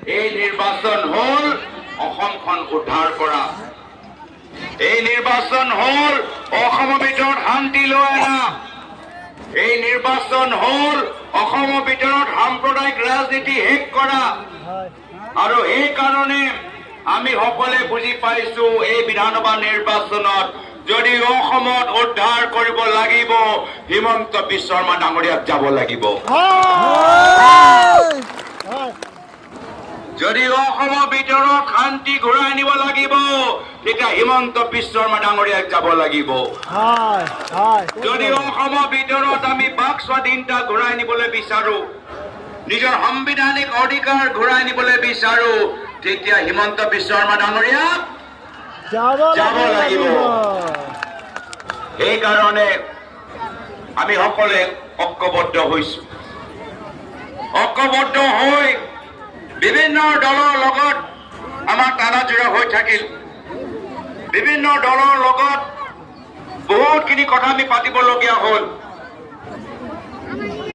এই নিৰ্বাচন হল অসমখন উদ্ধাৰ কৰা। এই নিৰ্বাচন হল অসমৰ ভিতৰত শান্তি লৈ অনা। এই নিৰ্বাচন হল অসমৰ ভিতৰত সাম্প্ৰদায়িক ৰাজনীতি শেষ কৰা। আৰু এই কাৰণে আমি সকলোৱে বুজি পাইছো এই বিধানসভা নিৰ্বাচনত যদি অসমত উদ্ধাৰ কৰিব লাগিব হিমন্ত বিশ্ব শৰ্মা ডাঙৰীয়াক যাব লাগিব। যদি অসমৰ ভিতৰত শান্তি ঘূৰাই নিব লাগিব তেতিয়া হিমন্ত বিশ্ব শৰ্মা ডাঙৰীয়াক যাব লাগিব। যদি অসমৰ ভিতৰত আমি বাক স্বাধীনতা ঘূৰাই নিবলৈ বিচাৰো, নিজৰ সাংবিধানিক অধিকাৰ ঘূৰাই নিবলৈ বিচাৰো, তেতিয়া হিমন্ত বিশ্ব শৰ্মা ডাঙৰীয়াক যাব লাগিব। সেইকাৰণে আমি সকলোৱে ঐক্যবদ্ধ হৈছো। ঐক্যবদ্ধ হৈ বিভিন্ন দলৰ লগত আমাৰ টানাজোৰা হৈ থাকিল। বিভিন্ন দলৰ লগত বহুতখিনি কথা আমি পাতিবলগীয়া হ'ল।